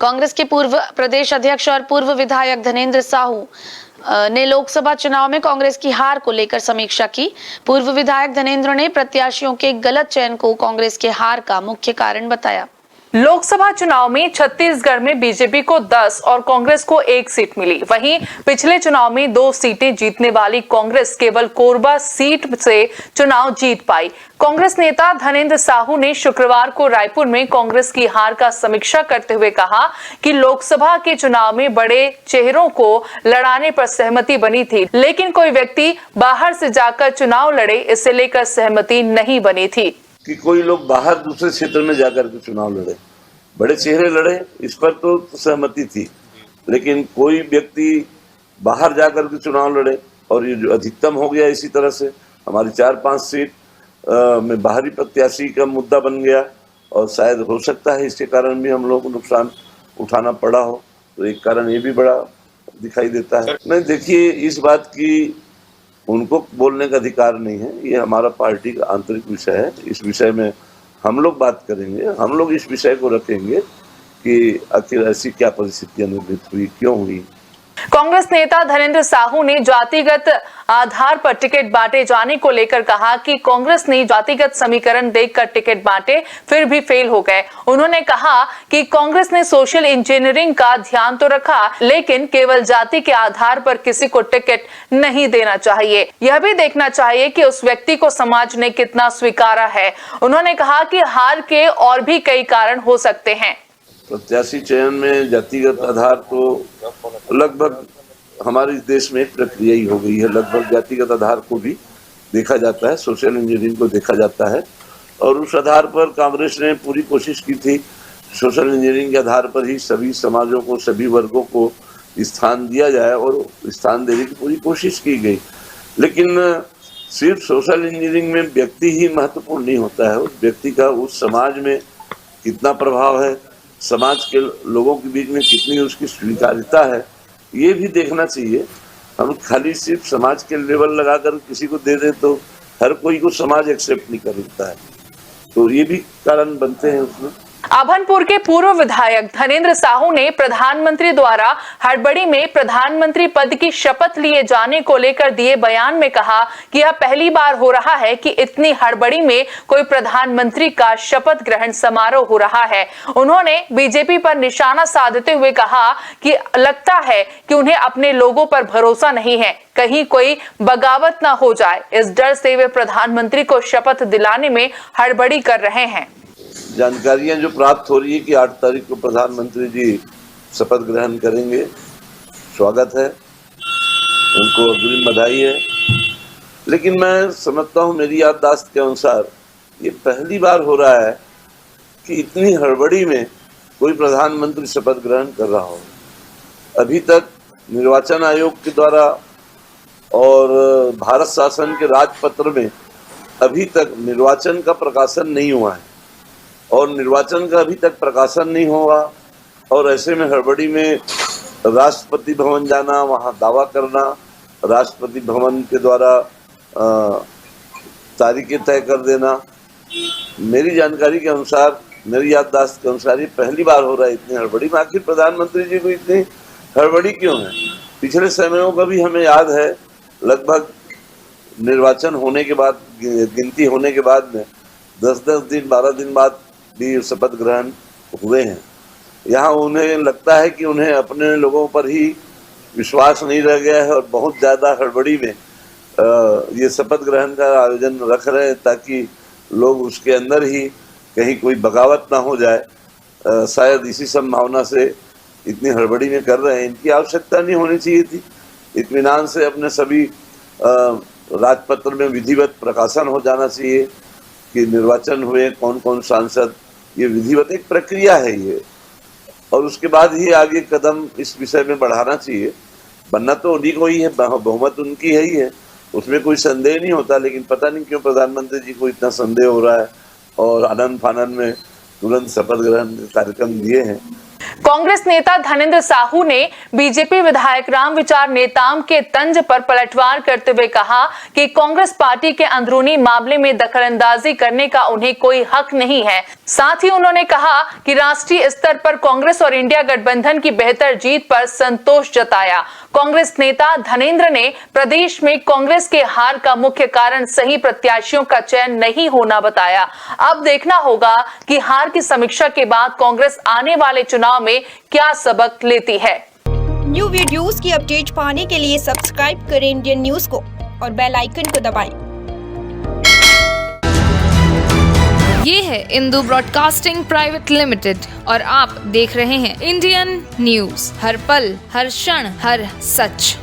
कांग्रेस के पूर्व प्रदेश अध्यक्ष और पूर्व विधायक धनेंद्र साहू ने लोकसभा चुनाव में कांग्रेस की हार को लेकर समीक्षा की। पूर्व विधायक धनेंद्र ने प्रत्याशियों के गलत चयन को कांग्रेस के हार का मुख्य कारण बताया। लोकसभा चुनाव में छत्तीसगढ़ में बीजेपी को 10 और कांग्रेस को 1 सीट मिली। वहीं पिछले चुनाव में 2 सीटें जीतने वाली कांग्रेस केवल कोरबा सीट से चुनाव जीत पाई। कांग्रेस नेता धनेंद्र साहू ने शुक्रवार को रायपुर में कांग्रेस की हार का समीक्षा करते हुए कहा कि लोकसभा के चुनाव में बड़े चेहरों को लड़ाने पर सहमति बनी थी, लेकिन कोई व्यक्ति बाहर से जाकर चुनाव लड़े, इसे लेकर सहमति नहीं बनी थी। कि कोई लोग बाहर दूसरे क्षेत्र में जाकर के चुनाव लड़े, बड़े चेहरे लड़े, इस पर तो सहमति थी, लेकिन कोई व्यक्ति बाहर जाकर के चुनाव लड़े और ये जो अधिकतम हो गया, इसी तरह से हमारी 4-5 सीट में बाहरी प्रत्याशी का मुद्दा बन गया और शायद हो सकता है इसके कारण भी हम लोग को नुकसान उठाना पड़ा हो, तो एक कारण ये भी बड़ा दिखाई देता है। नहीं, देखिए, इस बात की उनको बोलने का अधिकार नहीं है, ये हमारा पार्टी का आंतरिक विषय है। इस विषय में हम लोग बात करेंगे, हम लोग इस विषय को रखेंगे कि आखिर ऐसी क्या परिस्थितियां निर्मित हुई, क्यों हुई। कांग्रेस नेता धनेंद्र साहू ने जातिगत आधार पर टिकट बांटे जाने को लेकर कहा कि कांग्रेस ने जातिगत समीकरण देखकर टिकट बांटे, फिर भी फेल हो गए। उन्होंने कहा कि कांग्रेस ने सोशल इंजीनियरिंग का ध्यान तो रखा, लेकिन केवल जाति के आधार पर किसी को टिकट नहीं देना चाहिए। यह भी देखना चाहिए कि उस व्यक्ति को समाज ने कितना स्वीकारा है। उन्होंने कहा कि हार के और भी कई कारण हो सकते हैं। प्रत्याशी चयन में जातिगत आधार तो लगभग हमारे देश में एक प्रक्रिया ही हो गई है। लगभग जातिगत आधार को भी देखा जाता है, सोशल इंजीनियरिंग को देखा जाता है, और उस आधार पर कांग्रेस ने पूरी कोशिश की थी सोशल इंजीनियरिंग के आधार पर ही सभी समाजों को, सभी वर्गों को स्थान दिया जाए, और स्थान देने की पूरी कोशिश की गई। लेकिन सिर्फ सोशल इंजीनियरिंग में व्यक्ति ही महत्वपूर्ण नहीं होता है, उस व्यक्ति का उस समाज में कितना प्रभाव है, समाज के लोगों के बीच में कितनी उसकी स्वीकार्यता है, ये भी देखना चाहिए। हम खाली सिर्फ समाज के लेवल लगाकर किसी को दे दे तो हर कोई को समाज एक्सेप्ट नहीं करता है, तो ये भी कारण बनते हैं उसमें। आभनपुर के पूर्व विधायक धनेंद्र साहू ने प्रधानमंत्री द्वारा हड़बड़ी में प्रधानमंत्री पद की शपथ लिए जाने को लेकर दिए बयान में कहा कि यह पहली बार हो रहा है कि इतनी हड़बड़ी में कोई प्रधानमंत्री का शपथ ग्रहण समारोह हो रहा है। उन्होंने बीजेपी पर निशाना साधते हुए कहा कि लगता है कि उन्हें अपने लोगों पर भरोसा नहीं है, कहीं कोई बगावत ना हो जाए, इस डर से वे प्रधानमंत्री को शपथ दिलाने में हड़बड़ी कर रहे हैं। जानकारियां जो प्राप्त हो रही है कि 8 तारीख को प्रधानमंत्री जी शपथ ग्रहण करेंगे, स्वागत है, उनको अग्रिम बधाई है। लेकिन मैं समझता हूं, मेरी याददाश्त के अनुसार ये पहली बार हो रहा है कि इतनी हड़बड़ी में कोई प्रधानमंत्री शपथ ग्रहण कर रहा हो। अभी तक निर्वाचन आयोग के द्वारा और भारत शासन के राजपत्र में अभी तक निर्वाचन का प्रकाशन नहीं हुआ है, और निर्वाचन का अभी तक प्रकाशन नहीं हुआ, और ऐसे में हड़बड़ी में राष्ट्रपति भवन जाना, वहां दावा करना, राष्ट्रपति भवन के द्वारा तारीखें तय कर देना, मेरी जानकारी के अनुसार, मेरी याददाश्त के अनुसार ये पहली बार हो रहा है इतनी हड़बड़ी में। आखिर प्रधानमंत्री जी को इतनी हड़बड़ी क्यों है? पिछले समयों का भी हमें याद है, लगभग निर्वाचन होने के बाद, गिनती होने के बाद में 10-10 दिन, 12 दिन बाद भी शपथ ग्रहण हुए हैं। यहाँ उन्हें लगता है कि उन्हें अपने लोगों पर ही विश्वास नहीं रह गया है, और बहुत ज़्यादा हड़बड़ी में ये शपथ ग्रहण का आयोजन रख रहे हैं ताकि लोग उसके अंदर ही कहीं कोई बगावत ना हो जाए। शायद इसी संभावना से इतनी हड़बड़ी में कर रहे हैं। इनकी आवश्यकता नहीं होनी चाहिए थी। इत्मीनान से अपने सभी राजपत्र में विधिवत प्रकाशन हो जाना चाहिए कि निर्वाचन हुए, कौन कौन सांसद, ये विधिवत एक प्रक्रिया है ये, और उसके बाद ही आगे कदम इस विषय में बढ़ाना चाहिए। बनना तो उन्हीं को ही है, बहुमत उनकी है ही है, उसमें कोई संदेह नहीं होता। लेकिन पता नहीं क्यों प्रधानमंत्री जी को इतना संदेह हो रहा है, और आनंद फानंद में तुरंत शपथ ग्रहण कार्यक्रम दिए हैं। कांग्रेस नेता धनेंद्र साहू ने बीजेपी विधायक रामविचार नेताम के तंज पर पलटवार करते हुए कहा कि कांग्रेस पार्टी के अंदरूनी मामले में दखलंदाजी करने का उन्हें कोई हक नहीं है। साथ ही उन्होंने कहा कि राष्ट्रीय स्तर पर कांग्रेस और इंडिया गठबंधन की बेहतर जीत पर संतोष जताया। कांग्रेस नेता धनेंद्र ने प्रदेश में कांग्रेस के हार का मुख्य कारण सही प्रत्याशियों का चयन नहीं होना बताया। अब देखना होगा कि हार की समीक्षा के बाद कांग्रेस आने वाले चुनाव में क्या सबक लेती है। न्यू वीडियोस की अपडेट पाने के लिए सब्सक्राइब करें इंडियन न्यूज को और बेल आइकन को दबाएं। ये है इंदू ब्रॉडकास्टिंग प्राइवेट लिमिटेड और आप देख रहे हैं इंडियन न्यूज, हर पल हर क्षण हर सच।